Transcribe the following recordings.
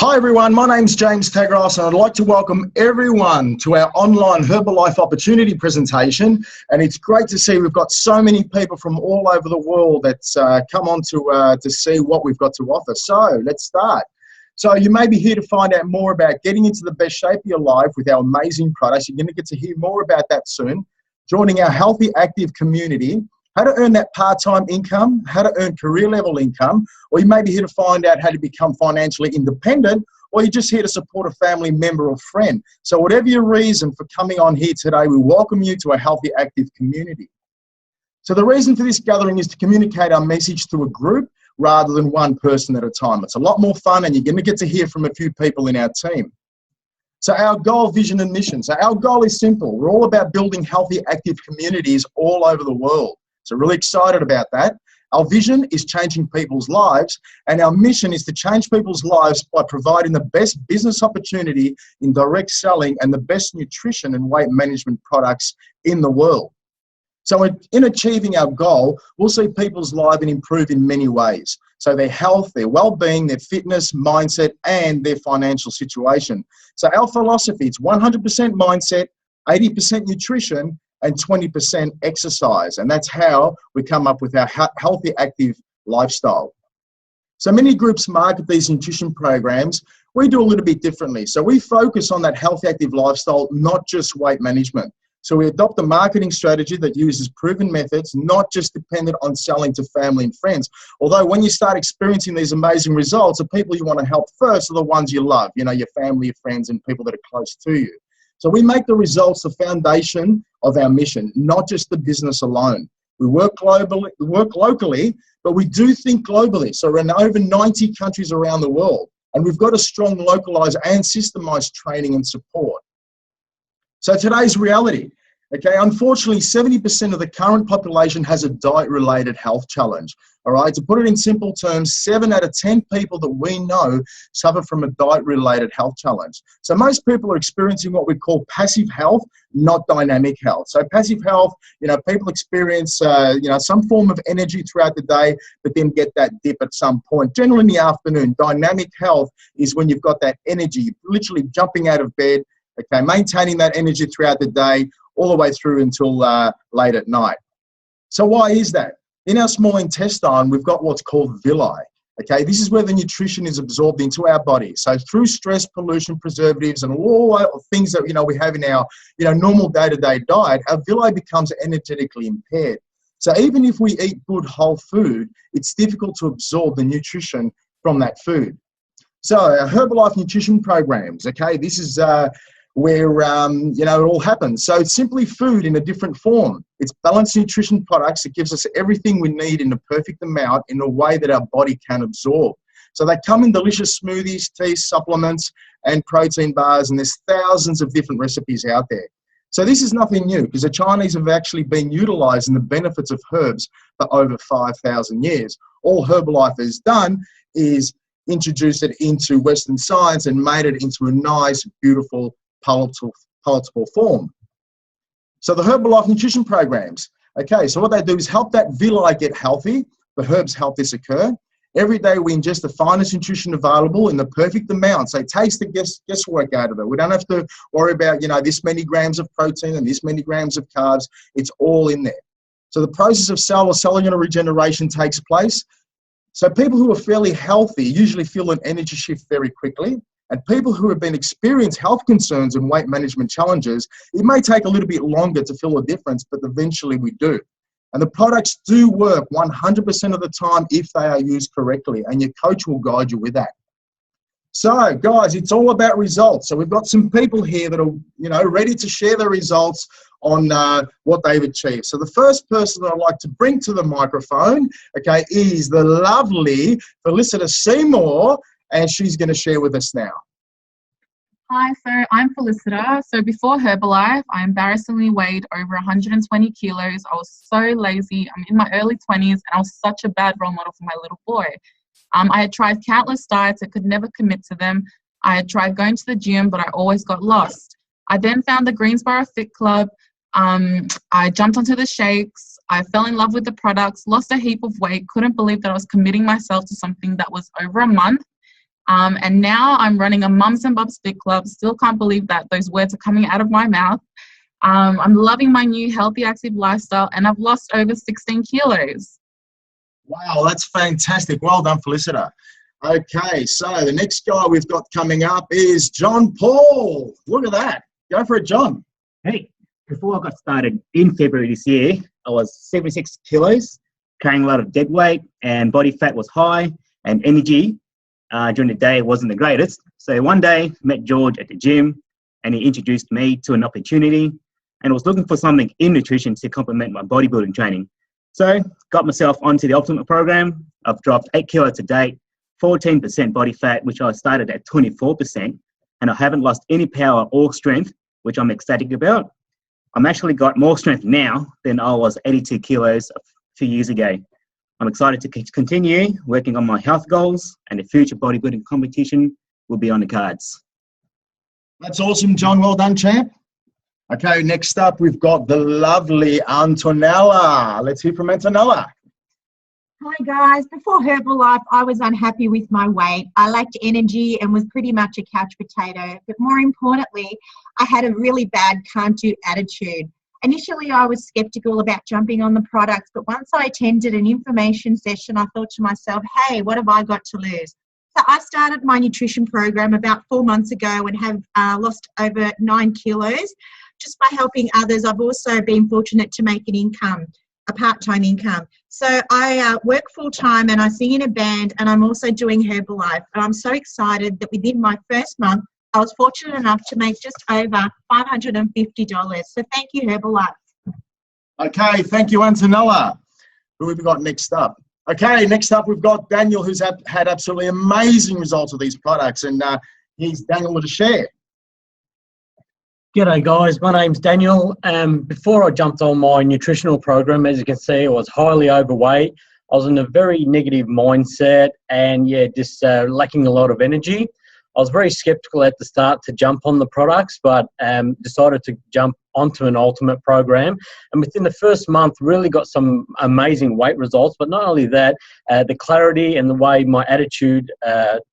Hi everyone, my name's James Tagros and I'd like to welcome everyone to our online Herbalife opportunity presentation. And it's great to see we've got so many people from all over the world that's come on to see what we've got to offer. So let's start. So you may be here to find out more about getting into the best shape of your life with our amazing products. You're going to get to hear more about that soon. Joining our healthy, active community. How to earn that part-time income, how to earn career-level income, or you may be here to find out how to become financially independent, or you're just here to support a family member or friend. So whatever your reason for coming on here today, we welcome you to a healthy, active community. So the reason for this gathering is to communicate our message to a group rather than one person at a time. It's a lot more fun and you're going to get to hear from a few people in our team. So our goal, vision, and mission. So our goal is simple. We're all about building healthy, active communities all over the world. So really excited about that. Our vision is changing people's lives, and our mission is to change people's lives by providing the best business opportunity in direct selling and the best nutrition and weight management products in the world. So in achieving our goal, we'll see people's lives improve in many ways. So their health, their well-being, their fitness, mindset, and their financial situation. So our philosophy, it's 100% mindset, 80% nutrition, and 20% exercise. And that's how we come up with our healthy, active lifestyle. So many groups market these nutrition programs. We do a little bit differently. So we focus on that healthy, active lifestyle, not just weight management. So we adopt a marketing strategy that uses proven methods, not just dependent on selling to family and friends. Although when you start experiencing these amazing results, the people you want to help first are the ones you love, you know, your family, your friends, and people that are close to you. So we make the results the foundation of our mission, not just the business alone. We work globally, we work locally, but we do think globally. So we're in over 90 countries around the world, and we've got a strong localized and systemized training and support. So today's reality, okay, unfortunately, 70% of the current population has a diet-related health challenge. All right, to put it in simple terms, 7 out of 10 people that we know suffer from a diet-related health challenge. So most people are experiencing what we call passive health, not dynamic health. So passive health, you know, people experience, some form of energy throughout the day, but then get that dip at some point, generally in the afternoon. Dynamic health is when you've got that energy, literally jumping out of bed, okay, maintaining that energy throughout the day, all the way through until late at night. So why is that? In our small intestine, we've got what's called villi. Okay, this is where the nutrition is absorbed into our body. So through stress, pollution, preservatives, and all things that we have in our normal day-to-day diet, our villi becomes energetically impaired. So even if we eat good whole food, it's difficult to absorb the nutrition from that food. So our Herbalife nutrition programs. Okay, this is where it all happens. So it's simply food in a different form. It's balanced nutrition products that gives us everything we need in the perfect amount in a way that our body can absorb. So they come in delicious smoothies, teas, supplements, and protein bars, and there's thousands of different recipes out there. So this is nothing new because the Chinese have actually been utilizing the benefits of herbs for over 5,000 years. All Herbalife has done is introduce it into Western science and made it into a nice, beautiful, palatable form. So the Herbalife nutrition programs. Okay, so what they do is help that villi get healthy. The herbs help this occur. Every day we ingest the finest nutrition available in the perfect amount. So it takes the guesswork out of it. We don't have to worry about, this many grams of protein and this many grams of carbs. It's all in there. So the process of cellular regeneration takes place. So people who are fairly healthy usually feel an energy shift very quickly. And people who have been experienced health concerns and weight management challenges, it may take a little bit longer to feel a difference, but eventually we do. And the products do work 100% of the time if they are used correctly, and your coach will guide you with that. So, guys, it's all about results. So we've got some people here that are, ready to share their results on what they've achieved. So the first person that I'd like to bring to the microphone, okay, is the lovely Felicita Seymour, and she's going to share with us now. Hi, so I'm Felicita. So before Herbalife, I embarrassingly weighed over 120 kilos. I was so lazy. I'm in my early 20s, and I was such a bad role model for my little boy. I had tried countless diets. I could never commit to them. I had tried going to the gym, but I always got lost. I then found the Greensboro Fit Club. I jumped onto the shakes. I fell in love with the products, lost a heap of weight, couldn't believe that I was committing myself to something that was over a month. And now I'm running a Mums and Bubs Fit Club. Still can't believe that those words are coming out of my mouth. I'm loving my new healthy, active lifestyle, and I've lost over 16 kilos. Wow, that's fantastic. Well done, Felicita. Okay, so the next guy we've got coming up is John Paul. Look at that. Go for it, John. Hey, before I got started in February this year, I was 76 kilos, carrying a lot of dead weight, and body fat was high, and energy during the day wasn't the greatest. So one day, met George at the gym, and he introduced me to an opportunity, and was looking for something in nutrition to complement my bodybuilding training. So got myself onto the Ultimate program. I've dropped 8 kilos to date, 14% body fat, which I started at 24%, and I haven't lost any power or strength, which I'm ecstatic about. I'm actually got more strength now than I was 82 kilos a few years ago. I'm excited to continue working on my health goals, and the future bodybuilding competition will be on the cards. That's awesome, John. Well done, champ. Okay, next up, we've got the lovely Antonella. Let's hear from Antonella. Hi guys, before Herbalife, I was unhappy with my weight. I lacked energy and was pretty much a couch potato. But more importantly, I had a really bad can't-do attitude. Initially, I was skeptical about jumping on the products, but once I attended an information session, I thought to myself, hey, what have I got to lose? So I started my nutrition program about 4 months ago and have lost over 9 kilos. Just by helping others, I've also been fortunate to make an income, a part-time income. So I work full-time and I sing in a band, and I'm also doing Herbalife. And I'm so excited that within my first month, I was fortunate enough to make just over $550. So thank you, Herbalife. Okay, thank you, Antonella. Who have we got next up? Okay, next up we've got Daniel, who's had absolutely amazing results with these products, and he's Daniel with a share. G'day guys, my name's Daniel. Before I jumped on my nutritional program, as you can see, I was highly overweight. I was in a very negative mindset and just lacking a lot of energy. I was very skeptical at the start to jump on the products, but decided to jump onto an Ultimate program. And within the first month, really got some amazing weight results. But not only that, the clarity and the way my attitude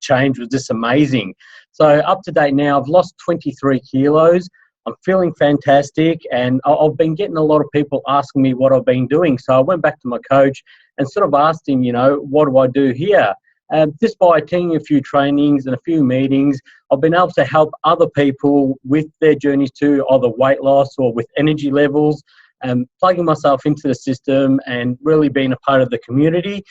changed was just amazing. So up to date now, I've lost 23 kilos. I'm feeling fantastic, and I've been getting a lot of people asking me what I've been doing. So I went back to my coach and sort of asked him, what do I do here? Just by attending a few trainings and a few meetings, I've been able to help other people with their journeys to either weight loss or with energy levels, plugging myself into the system and really being a part of the community.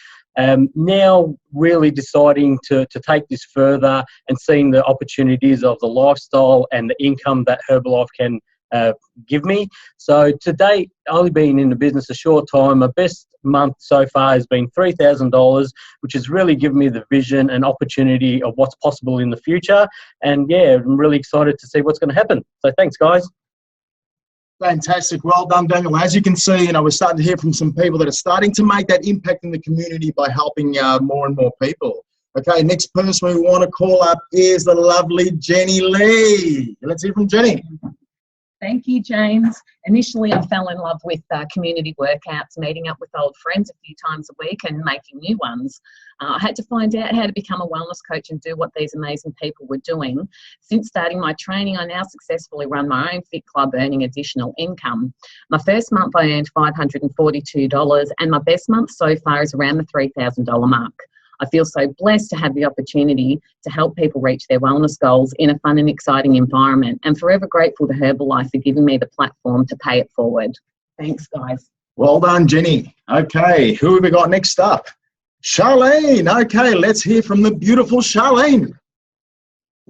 Now really deciding to take this further and seeing the opportunities of the lifestyle and the income that Herbalife can give me. So to date, only been in the business a short time. My best month so far has been $3,000, which has really given me the vision and opportunity of what's possible in the future. And I'm really excited to see what's going to happen. So thanks, guys. Fantastic. Well done, Daniel. As you can see, we're starting to hear from some people that are starting to make that impact in the community by helping more and more people. Okay, next person we want to call up is the lovely Jenny Lee. Let's hear from Jenny. Thank you, James. Initially, I fell in love with community workouts, meeting up with old friends a few times a week and making new ones. I had to find out how to become a wellness coach and do what these amazing people were doing. Since starting my training, I now successfully run my own fit club, earning additional income. My first month, I earned $542, and my best month so far is around the $3,000 mark. I feel so blessed to have the opportunity to help people reach their wellness goals in a fun and exciting environment, and forever grateful to Herbalife for giving me the platform to pay it forward. Thanks, guys. Well done, Jenny. Okay, who have we got next up? Charlene. Okay, let's hear from the beautiful Charlene.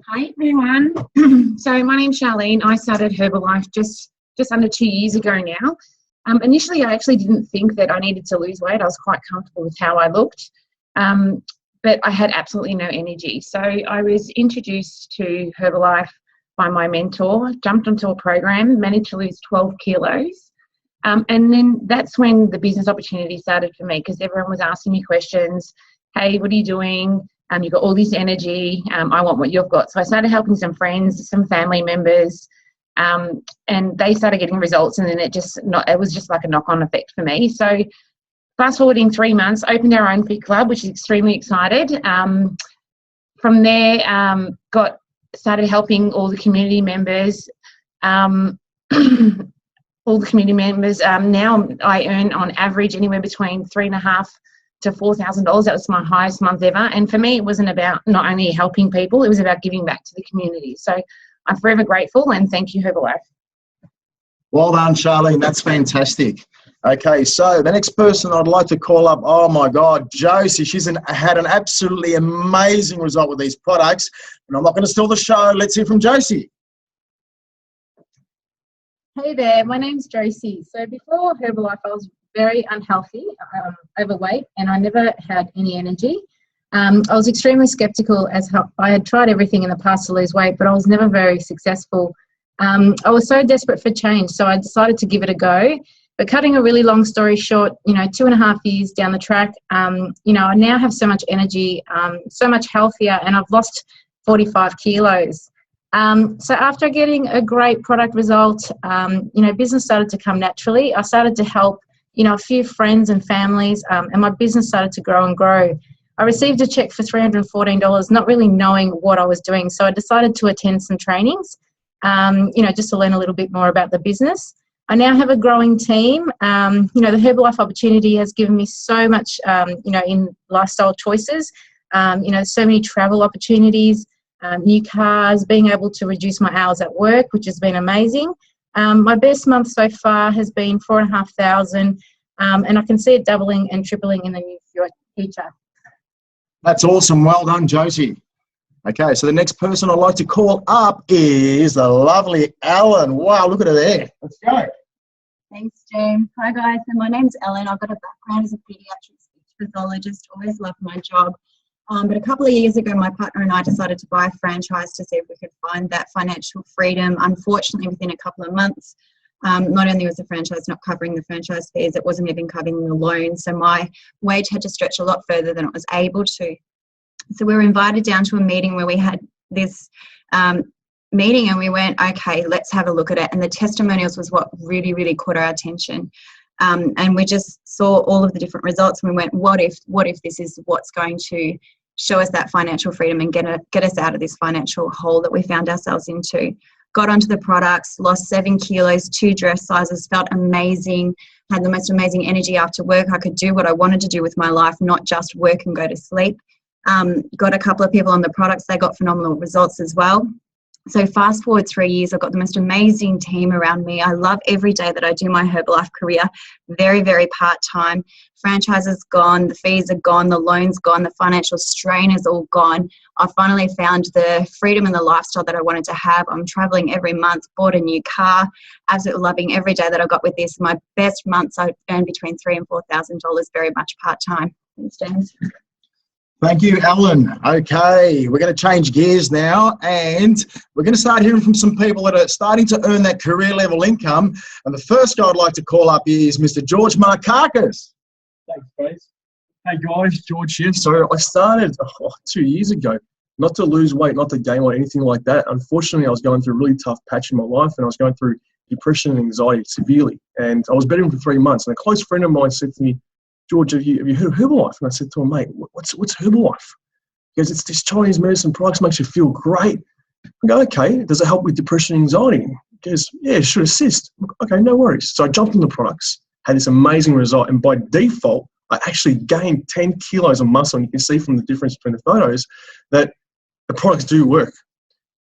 Hi, everyone. So my name's Charlene. I started Herbalife just under 2 years ago now. Initially, I actually didn't think that I needed to lose weight. I was quite comfortable with how I looked. But I had absolutely no energy. So I was introduced to Herbalife by my mentor, jumped onto a program, managed to lose 12 kilos. And then that's when the business opportunity started for me, because everyone was asking me questions. Hey, what are you doing? You've got all this energy. I want what you've got. So I started helping some friends, some family members, and they started getting results. And then it was just like a knock-on effect for me. So fast forwarding 3 months, opened our own fit club, which is extremely excited. from there, started helping all the community members. Now I earn on average anywhere between $3,500 to $4,000. That was my highest month ever. And for me, it wasn't about not only helping people, it was about giving back to the community. So I'm forever grateful, and thank you, Herbalife. Well done, Charlene. That's fantastic. Okay, so the next person I'd like to call up, oh my God, Josie. She's had an absolutely amazing result with these products. And I'm not going to steal the show. Let's hear from Josie. Hey there, my name's Josie. So before Herbalife, I was very unhealthy, overweight, and I never had any energy. I was extremely skeptical as I had tried everything in the past to lose weight, but I was never very successful. I was so desperate for change, so I decided to give it a go. But cutting a really long story short, 2.5 years down the track, I now have so much energy, so much healthier, and I've lost 45 kilos. So after getting a great product result, business started to come naturally. I started to help, a few friends and families, and my business started to grow and grow. I received a check for $314, not really knowing what I was doing. So I decided to attend some trainings, just to learn a little bit more about the business. I now have a growing team. The Herbalife opportunity has given me so much, in lifestyle choices, so many travel opportunities, new cars, being able to reduce my hours at work, which has been amazing. My best month so far has been $4,500, and I can see it doubling and tripling in the near future. That's awesome. Well done, Josie. Okay, so the next person I'd like to call up is the lovely Ellen. Wow, look at her there. Let's go. Thanks, James. Hi, guys. So my name's Ellen. I've got a background as a paediatric speech pathologist. Always loved my job. But a couple of years ago, my partner and I decided to buy a franchise to see if we could find that financial freedom. Unfortunately, within a couple of months, not only was the franchise not covering the franchise fees, it wasn't even covering the loan. So my wage had to stretch a lot further than it was able to. So we were invited down to a meeting where we had this meeting, and we went, okay, let's have a look at it. And the testimonials was what really, really caught our attention. And we just saw all of the different results, and we went, what if this is what's going to show us that financial freedom and get us out of this financial hole that we found ourselves into. Got onto the products, lost 7 kilos, 2 dress sizes, felt amazing, had the most amazing energy after work. I could do what I wanted to do with my life, not just work and go to sleep. Got a couple of people on the products, they got phenomenal results as well. So fast forward 3 years, I've got the most amazing team around me. I love every day that I do my Herbalife career. Very, very part-time. Franchise is gone, the fees are gone, the loan's gone, the financial strain is all gone. I finally found the freedom and the lifestyle that I wanted to have. I'm traveling every month, bought a new car, absolutely loving every day that I got with this. My best months I earned between $3,000 and $4,000, very much part-time. Thanks, James. Thank you, Ellen. Okay, we're going to change gears now, and we're going to start hearing from some people that are starting to earn that career level income. And the first guy I'd like to call up is Mr. George Markakis. Thanks, guys. Hey guys, George here. So I started 2 years ago, not to lose weight, not to gain weight, anything like that. Unfortunately, I was going through a really tough patch in my life, and I was going through depression and anxiety severely. And I was bedridden for 3 months. And a close friend of mine said to me, George, have you heard of Herbalife? And I said to him, mate, what's Herbalife? He goes, it's this Chinese medicine products, makes you feel great. I go, okay, does it help with depression and anxiety? He goes, yeah, it should assist. Okay, no worries. So I jumped on the products, had this amazing result, and by default, I actually gained 10 kilos of muscle. And you can see from the difference between the photos that the products do work.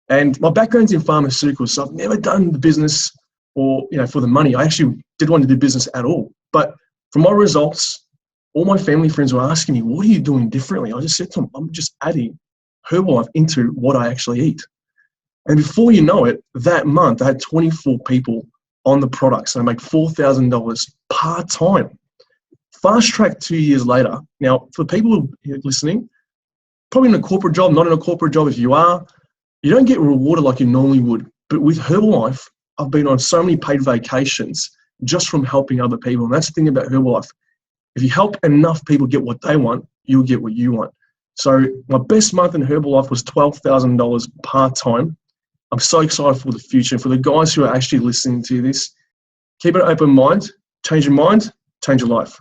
And my background's in pharmaceuticals, so I've never done the business or, for the money. I actually didn't want to do business at all. But from my results, all my family friends were asking me, what are you doing differently? I just said to them, I'm just adding Herbalife into what I actually eat. And before you know it, that month I had 24 people on the products, and I make $4,000 part-time. Fast track 2 years later. Now, for people who are listening, probably in a corporate job, not in a corporate job, if you are, you don't get rewarded like you normally would. But with Herbalife, I've been on so many paid vacations just from helping other people. And that's the thing about Herbalife. If you help enough people get what they want, you'll get what you want. So my best month in Herbalife was $12,000 part-time. I'm so excited for the future. For the guys who are actually listening to this, keep an open mind, change your life.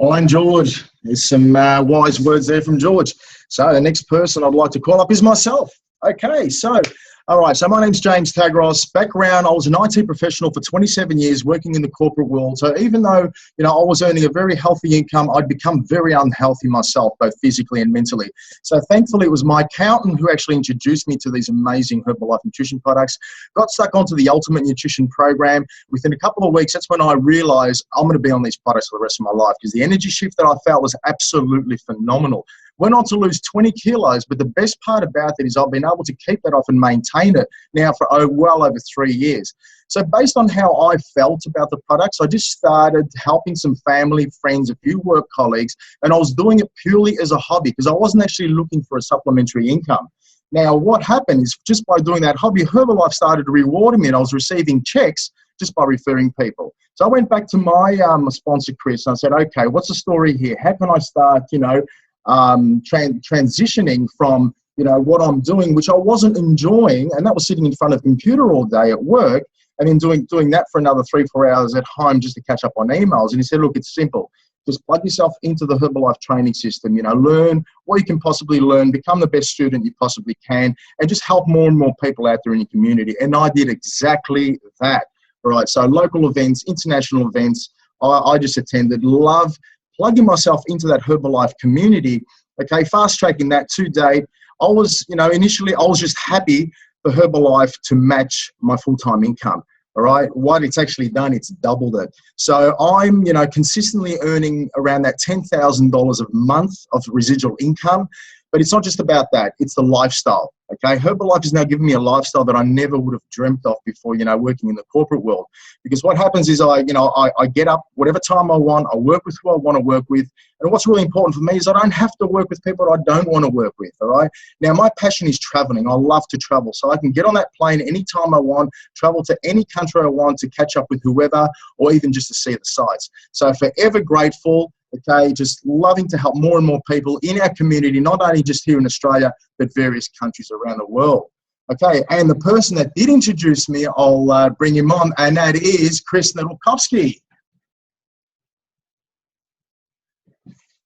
Oh, and George. There's some wise words there from George. So the next person I'd like to call up is myself. Okay, so, all right, so my name's James Tagros. Background, I was an IT professional for 27 years working in the corporate world. So even though, you know, I was earning a very healthy income, I'd become very unhealthy myself, both physically and mentally. So thankfully, it was my accountant who actually introduced me to these amazing Herbalife nutrition products. Got stuck onto the Ultimate Nutrition program. Within a couple of weeks, that's when I realized I'm going to be on these products for the rest of my life, because the energy shift that I felt was absolutely phenomenal. Went on to lose 20 kilos, but the best part about it is I've been able to keep that off and maintain it now for well over 3 years. So based on how I felt about the products, I just started helping some family, friends, a few work colleagues, and I was doing it purely as a hobby because I wasn't actually looking for a supplementary income. Now, what happened is just by doing that hobby, Herbalife started rewarding me, and I was receiving checks just by referring people. So I went back to my sponsor, Chris, and I said, okay, what's the story here? How can I start, you know, transitioning from, you know, what I'm doing, which I wasn't enjoying, and that was sitting in front of a computer all day at work, and then doing that for another 3-4 hours at home just to catch up on emails. And he said, look, it's simple. Just plug yourself into the Herbalife training system, you know, learn what you can possibly learn, become the best student you possibly can, and just help more and more people out there in your community. And I did exactly that. All right, so local events, international events, I just attended, love plugging myself into that Herbalife community. Okay, fast tracking that to date. I was, you know, initially I was just happy for Herbalife to match my full-time income. All right, what it's actually done, it's doubled it. So I'm, you know, consistently earning around that $10,000 a month of residual income. But it's not just about that, it's the lifestyle. Okay, Herbalife has now given me a lifestyle that I never would have dreamt of before, you know, working in the corporate world. Because what happens is I get up whatever time I want, I work with who I want to work with. And what's really important for me is I don't have to work with people I don't want to work with, all right? Now, my passion is traveling. I love to travel. So I can get on that plane anytime I want, travel to any country I want to catch up with whoever, or even just to see the sights. So forever grateful. Okay, just loving to help more and more people in our community, not only just here in Australia, but various countries around the world. Okay, and the person that did introduce me, I'll bring him on, and that is Chris Nedelkowski.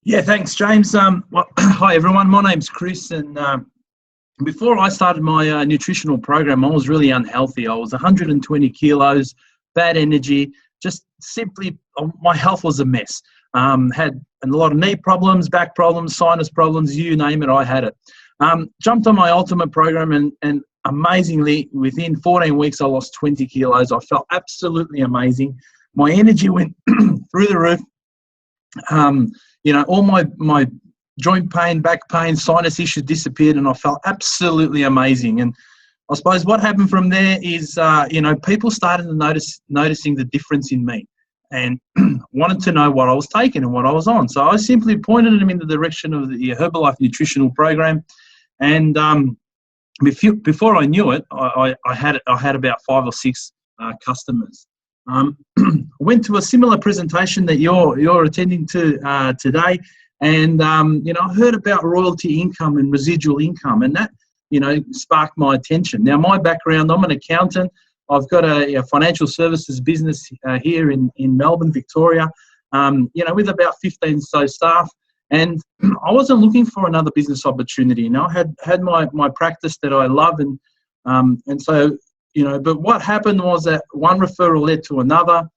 Yeah, thanks, James. Well, hi, everyone. My name's Chris, and before I started my nutritional program, I was really unhealthy. I was 120 kilos, bad energy, just simply, my health was a mess. Had a lot of knee problems, back problems, sinus problems, you name it, I had it. Jumped on my Ultimate program and amazingly, within 14 weeks, I lost 20 kilos. I felt absolutely amazing. My energy went through the roof. You know, all my joint pain, back pain, sinus issues disappeared, and I felt absolutely amazing. And I suppose what happened from there is, you know, people started to noticing the difference in me, and wanted to know what I was taking and what I was on. So I simply pointed them in the direction of the Herbalife nutritional program. And before I knew it, I had about 5 or 6 customers. Went to a similar presentation that you're attending to today, and you know, I heard about royalty income and residual income, and that, you know, sparked my attention. Now, my background, I'm an accountant. I've got a financial services business here in Melbourne, Victoria, you know, with about 15 so staff. And I wasn't looking for another business opportunity. You know, I had my practice that I love. And so, you know, but what happened was that one referral led to another.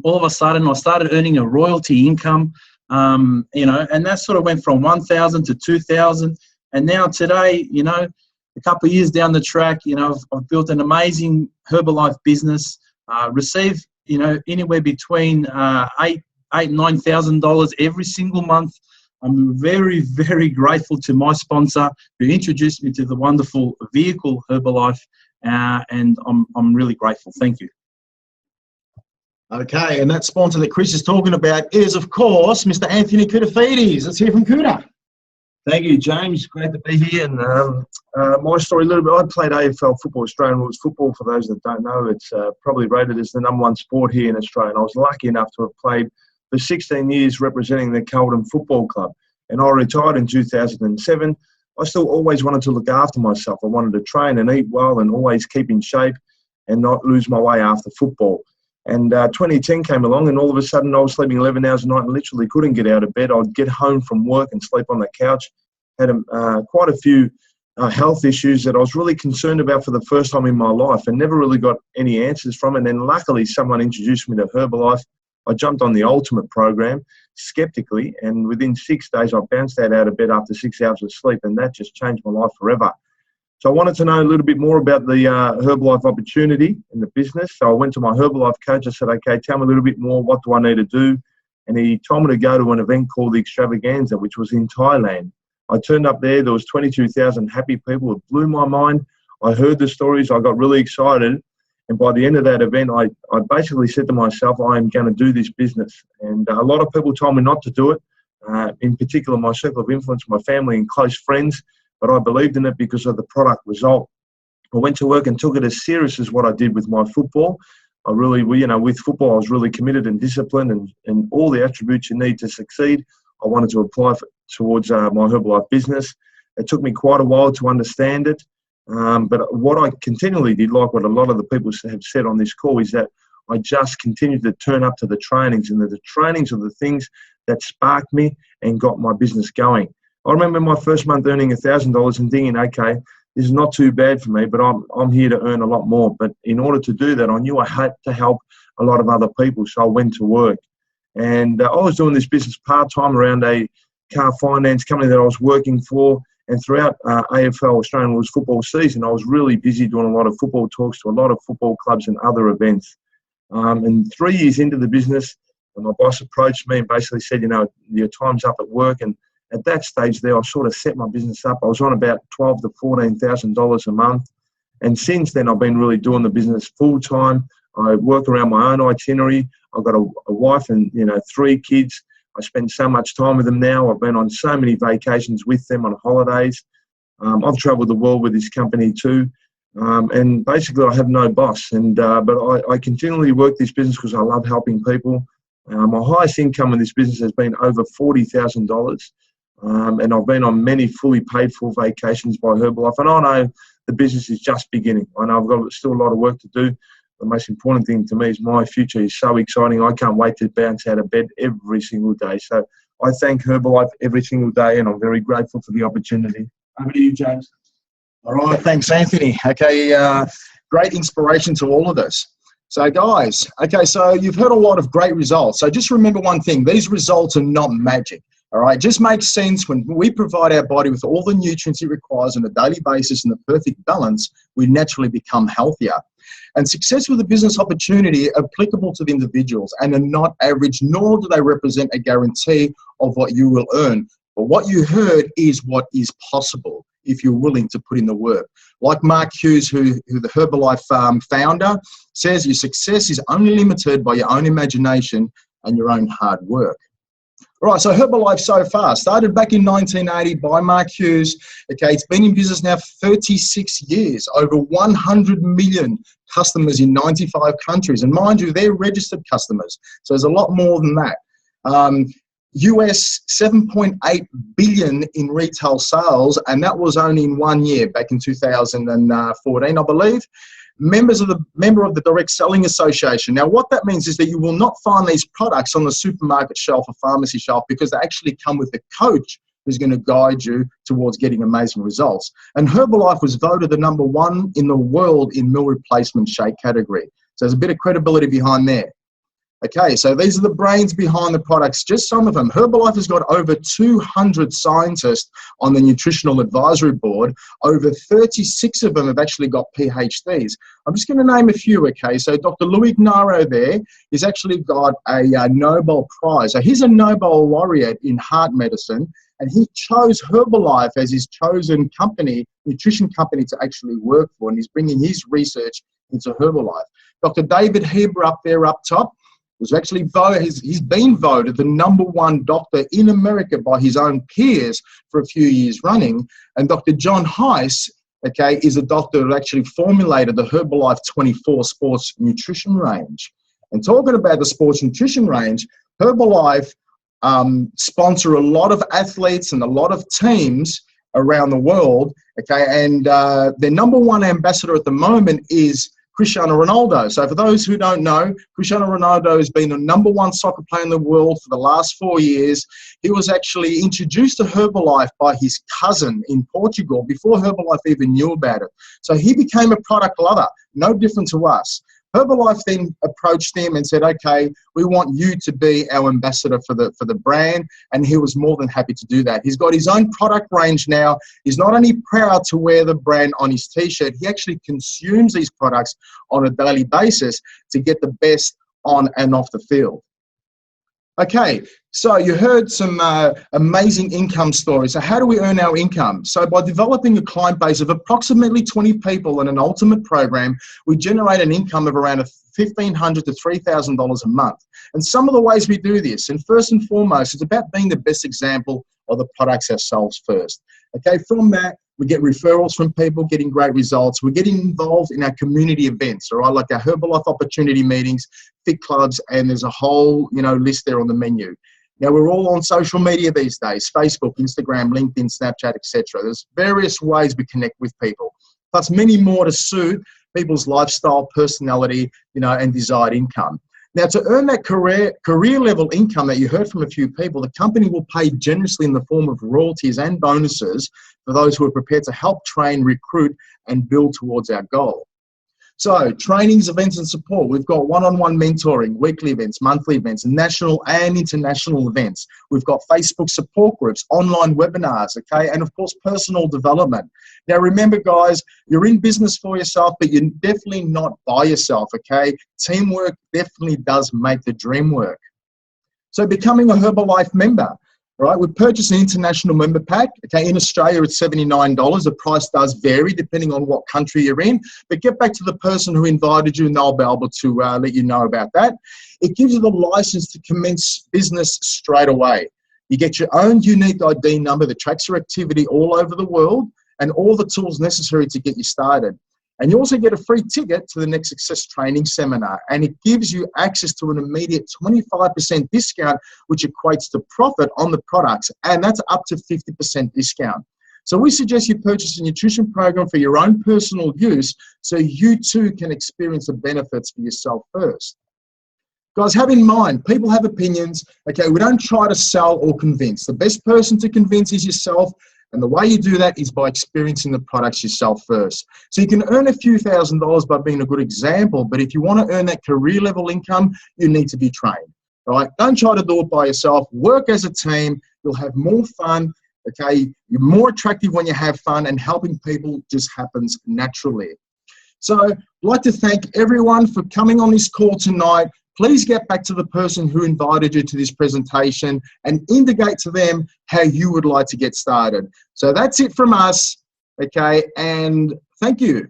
All of a sudden, I started earning a royalty income, you know, and that sort of went from 1,000 to 2,000. And now today, you know, a couple of years down the track, you know, I've built an amazing Herbalife business, receive, you know, anywhere between $8,000 and $9,000 every single month. I'm very, very grateful to my sponsor who introduced me to the wonderful vehicle Herbalife, and I'm really grateful. Thank you. Okay, and that sponsor that Chris is talking about is, of course, Mr. Anthony Koutafidis. Let's hear from Kuda. Thank you, James. Great to be here. And my story a little bit, I played AFL football, Australian rules football. For those that don't know, it's probably rated as the #1 sport here in Australia. And I was lucky enough to have played for 16 years representing the Carlton Football Club. And I retired in 2007. I still always wanted to look after myself. I wanted to train and eat well and always keep in shape and not lose my way after football. And 2010 came along, and all of a sudden I was sleeping 11 hours a night and literally couldn't get out of bed. I'd get home from work and sleep on the couch. Had quite a few health issues that I was really concerned about for the first time in my life, and never really got any answers from it. And then luckily someone introduced me to Herbalife. I jumped on the Ultimate program skeptically, and within 6 days I bounced out of bed after 6 hours of sleep, and that just changed my life forever. So I wanted to know a little bit more about the Herbalife opportunity in the business. So I went to my Herbalife coach. I said, okay, tell me a little bit more. What do I need to do? And he told me to go to an event called the Extravaganza, which was in Thailand. I turned up there. There was 22,000 happy people. It blew my mind. I heard the stories. I got really excited. And by the end of that event, I basically said to myself, I am going to do this business. And a lot of people told me not to do it, in particular my circle of influence, my family and close friends. But I believed in it because of the product result. I went to work and took it as serious as what I did with my football. I really, with football, I was really committed and disciplined, and all the attributes you need to succeed, I wanted to apply towards my Herbalife business. It took me quite a while to understand it. But what I continually did, like what a lot of the people have said on this call, is that I just continued to turn up to the trainings, and the trainings are the things that sparked me and got my business going. I remember my first month earning $1,000 and thinking, okay, this is not too bad for me, but I'm here to earn a lot more. But in order to do that, I knew I had to help a lot of other people, so I went to work. And I was doing this business part-time around a car finance company that I was working for. And throughout AFL, Australian Rules football season, I was really busy doing a lot of football talks to a lot of football clubs and other events. And 3 years into the business, my boss approached me and basically said, your time's up at work. And at that stage there, I sort of set my business up. I was on about $12,000 to $14,000 a month. And since then, I've been really doing the business full time. I work around my own itinerary. I've got a wife and, 3 kids. I spend so much time with them now. I've been on so many vacations with them on holidays. I've traveled the world with this company too. And basically I have no boss. But I continually work this business because I love helping people. My highest income in this business has been over $40,000. And I've been on many fully paid for vacations by Herbalife. And I know the business is just beginning. I know I've got still a lot of work to do. The most important thing to me is my future is so exciting. I can't wait to bounce out of bed every single day. So I thank Herbalife every single day, and I'm very grateful for the opportunity. Over to you, James. All right, thanks, Anthony. Okay, great inspiration to all of us. So guys, so you've heard a lot of great results. So just remember one thing, these results are not magic. All right, it just makes sense when we provide our body with all the nutrients it requires on a daily basis in the perfect balance, we naturally become healthier. And success with a business opportunity are applicable to the individuals and are not average, nor do they represent a guarantee of what you will earn. But what you heard is what is possible if you're willing to put in the work. Like Mark Hughes, who the Herbalife founder, says, your success is only limited by your own imagination and your own hard work. All right, so Herbalife so far started back in 1980 by Mark Hughes. Okay, it's been in business now for 36 years, over 100 million customers in 95 countries. And mind you, they're registered customers, so there's a lot more than that. US 7.8 billion in retail sales, and that was only in 1 year, back in 2014, I believe. Member of the Direct Selling Association. Now, what that means is that you will not find these products on the supermarket shelf or pharmacy shelf because they actually come with a coach who's going to guide you towards getting amazing results. And Herbalife was voted the #1 in the world in meal replacement shake category. So there's a bit of credibility behind there. Okay, so these are the brains behind the products, just some of them. Herbalife has got over 200 scientists on the Nutritional Advisory Board. Over 36 of them have actually got PhDs. I'm just going to name a few, okay? So Dr. Louis Gnaro there, he's actually got a Nobel Prize. So he's a Nobel laureate in heart medicine, and he chose Herbalife as his chosen company, nutrition company to actually work for, and he's bringing his research into Herbalife. Dr. David Heber up there up top, was actually voted, he's been voted the #1 doctor in America by his own peers for a few years running. And Dr. John Heiss, okay, is a doctor who actually formulated the Herbalife 24 sports nutrition range. And talking about the sports nutrition range, Herbalife sponsor a lot of athletes and a lot of teams around the world, okay, and their #1 ambassador at the moment is Cristiano Ronaldo. So for those who don't know, Cristiano Ronaldo has been the #1 soccer player in the world for the last 4 years. He was actually introduced to Herbalife by his cousin in Portugal before Herbalife even knew about it. So he became a product lover, no different to us. Herbalife then approached him and said, okay, we want you to be our ambassador for the brand, and he was more than happy to do that. He's got his own product range now. He's not only proud to wear the brand on his t-shirt, he actually consumes these products on a daily basis to get the best on and off the field. Okay, so you heard some amazing income stories. So how do we earn our income? So by developing a client base of approximately 20 people in an ultimate program, we generate an income of around $1,500 to $3,000 a month. And some of the ways we do this, and first and foremost, it's about being the best example of the products ourselves first. Okay, from that, we get referrals from people getting great results. We're getting involved in our community events, all right, like our Herbalife opportunity meetings, fit clubs, and there's a whole, list there on the menu. Now, we're all on social media these days, Facebook, Instagram, LinkedIn, Snapchat, etc. There's various ways we connect with people, plus many more to suit people's lifestyle, personality, and desired income. Now, to earn that career level income that you heard from a few people, the company will pay generously in the form of royalties and bonuses for those who are prepared to help train, recruit, and build towards our goal. So, trainings, events, and support. We've got one-on-one mentoring, weekly events, monthly events, national and international events. We've got Facebook support groups, online webinars, okay, and of course, personal development. Now, remember, guys, you're in business for yourself, but you're definitely not by yourself, okay? Teamwork definitely does make the dream work. So, becoming a Herbalife member. Right, we purchased an international member pack. Okay, in Australia it's $79. The price does vary depending on what country you're in. But get back to the person who invited you, and they'll be able to let you know about that. It gives you the license to commence business straight away. You get your own unique ID number that tracks your activity all over the world, and all the tools necessary to get you started. And you also get a free ticket to the next Success Training Seminar, and it gives you access to an immediate 25% discount, which equates to profit on the products, and that's up to 50% discount. So we suggest you purchase a nutrition program for your own personal use so you too can experience the benefits for yourself first. Guys, have in mind, people have opinions. Okay, we don't try to sell or convince. The best person to convince is yourself. And the way you do that is by experiencing the products yourself first. So you can earn a few $1,000s by being a good example, but if you want to earn that career level income, you need to be trained, right? Don't try to do it by yourself. Work as a team. You'll have more fun, okay? You're more attractive when you have fun, and helping people just happens naturally. So I'd like to thank everyone for coming on this call tonight. Please get back to the person who invited you to this presentation and indicate to them how you would like to get started. So that's it from us, okay, and thank you.